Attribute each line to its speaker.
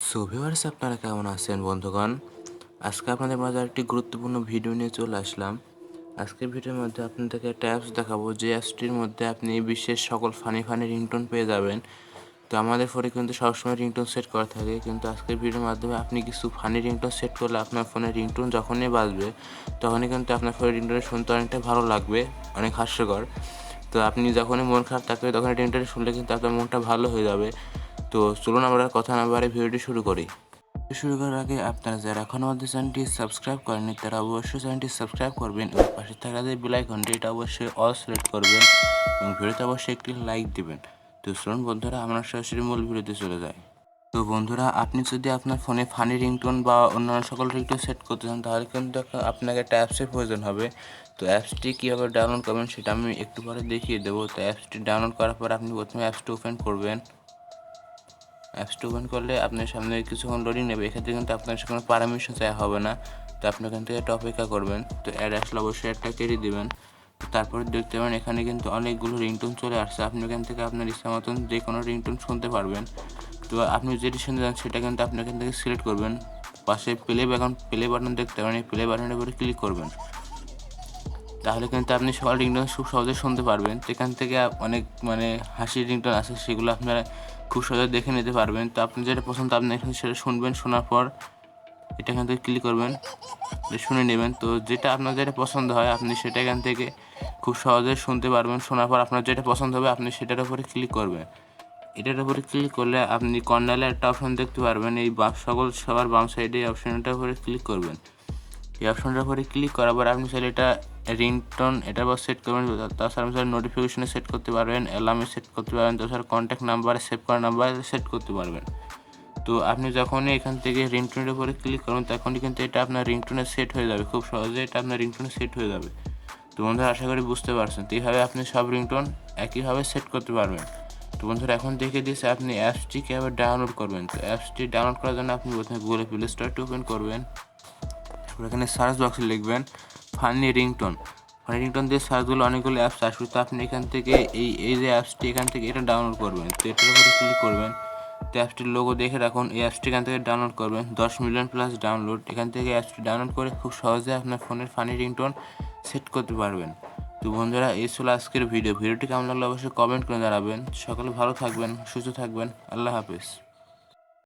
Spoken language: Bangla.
Speaker 1: সো ভিউয়ার্স, আপনারা কেমন আছেন বন্ধুগণ? আজকে আপনাদের মাঝে একটি গুরুত্বপূর্ণ ভিডিও নিয়ে চলে আসলাম। আজকের ভিডিওর মধ্যে আপনাদেরকে একটা অ্যাপস দেখাবো, যে অ্যাপসটির মধ্যে আপনি বিশ্বের সকল ফানি রিংটোন পেয়ে যাবেন। তো আমাদের ফোনে কিন্তু সবসময় রিংটোন সেট করা থাকে, কিন্তু আজকের ভিডিওর মাধ্যমে আপনি কিছু ফানি রিংটোন সেট করলে আপনার ফোনে রিংটোন যখনই বাজবে তখনই কিন্তু আপনার ফোনে রিংটোন শুনতে অনেকটা ভালো লাগবে, অনেক হাস্যকর। তো আপনি যখনই মন খারাপ থাকবে তখন রিংটোন শুনলে কিন্তু আপনার মনটা ভালো হয়ে যাবে। তো চলুন আমরা কথা না বাড়িয়ে ভিডিওটি শুরু করি। শুরু করার আগে আপনারা যারা এখনও আমাদের চ্যানেলটি সাবস্ক্রাইব করেননি তারা অবশ্যই চ্যানেলটি সাবস্ক্রাইব করবেন এবং পাশে থাকা যে বেল আইকনটি এটা অবশ্যই অল সিলেক্ট করবেন এবং ভিডিওতে অবশ্যই একটি লাইক দিবেন। তো চলুন বন্ধুরা, আমরা সরাসরি মূল ভিডিওতে চলে যাই। তো বন্ধুরা, আপনি যদি আপনার ফোনে ফানি রিংটোন বা অন্যান্য সকল রিংটোন সেট করতে চান তাহলে কিন্তু আপনাকে একটা অ্যাপসের প্রয়োজন হবে। তো অ্যাপসটি কীভাবে ডাউনলোড করবেন সেটা আমি একটু পরে দেখিয়ে দেবো। তো অ্যাপসটি ডাউনলোড করার পর আপনি প্রথমে অ্যাপসটি ওপেন করবেন। অ্যাপসটি ওপেন করলে আপনার সামনে কিছুক্ষণ লোডিং নেবে। এক্ষেত্রে কিন্তু আপনার কোনো পারমিশন চাওয়া হবে না। তো আপনি এখান থেকে একটা অপেক্ষা করবেন। তো অ্যাড আসলে অবশ্যই অ্যাডটা কেটে দেবেন। তারপরে দেখতে পাবেন এখানে কিন্তু অনেকগুলো রিংটোন চলে আসছে। আপনি এখান থেকে আপনার ইচ্ছা মতন যে কোনো রিংটোন শুনতে পারবেন। তো আপনি যেটি শুনতে চান সেটা কিন্তু আপনি এখান থেকে সিলেক্ট করবেন। পাশে প্লে বাটন দেখতে পাবেন, এই প্লে বাটনের উপরে ক্লিক করবেন। তাহলে কিন্তু আপনি সকল রিংটোন খুব সহজে শুনতে পারবেন। তো এখান থেকে অনেক হাসির রিংটোন আছে, সেগুলো আপনারা খুব সহজে দেখে নিতে পারবেন। তো আপনি যেটা পছন্দ আপনি এখানে সেটা শুনবেন। শোনার পর এটা এখান থেকে ক্লিক করবেন, শুনে নেবেন। তো যেটা আপনার যেটা পছন্দ হয় আপনি সেটা এখান থেকে খুব সহজে শুনতে পারবেন। শোনার পর আপনার যেটা পছন্দ হবে আপনি সেটার উপরে ক্লিক করবেন। এটার উপরে ক্লিক করলে আপনি কর্নারে একটা অপশন দেখতে পারবেন, এই সবার বাম সাইডে এই অপশনটার উপরে ক্লিক করবেন। এই অপশনটার উপরে ক্লিক করার পর আপনি চাইলে এটা রিংটোন এটা সেট করবেন। তাছাড়া আপনি চাইলে নোটিফিকেশনে সেট করতে পারবেন, অ্যালার্মে সেট করতে পারবেন, তাছাড়া কন্ট্যাক্ট নাম্বারে সেভ করা নাম্বারে সেট করতে পারবেন। তো আপনি যখনই এখান থেকে রিংটোনের উপরে ক্লিক করবেন তখনই কিন্তু এটা আপনার রিংটোনে সেট হয়ে যাবে। খুব সহজে এটা আপনার রিংটোনে সেট হয়ে যাবে। তো বন্ধুরা, আশা করি বুঝতে পারছেন। তো এইভাবে আপনি সব রিংটোন একইভাবে সেট করতে পারবেন। তো বন্ধুরা, এখন দেখে দিয়েছে আপনি অ্যাপসটি কীভাবে ডাউনলোড করবেন। তো অ্যাপসটি ডাউনলোড করার জন্য আপনি প্রথমে গুগলে প্লে স্টোরটি ওপেন করবেন। তারপর এখানে সার্চ বক্সে লিখবেন ফানি রিংটোন। ফানি রিংটোন দিয়ে সার্চ করলে অনেকগুলো অ্যাপস আসবে। তো আপনি এখান থেকে এই যে অ্যাপসটি এখান থেকে এটা ডাউনলোড করবেন। তো এটার উপরে ক্লিক করবেন। তো অ্যাপসটির লোগো দেখে রাখুন, এই অ্যাপসটি এখান থেকে ডাউনলোড করবেন। 10 মিলিয়ন প্লাস ডাউনলোড। এখান থেকে অ্যাপসটি ডাউনলোড করে খুব সহজে আপনার ফোনের ফানি রিংটোন সেট করতে পারবেন। তো বন্ধুরা, এই ছিল আজকের ভিডিওটি কেমন লাগলো অবশ্যই কমেন্ট করে জানাবেন। সকলে ভালো থাকবেন, সুস্থ থাকবেন। আল্লাহ হাফেজ।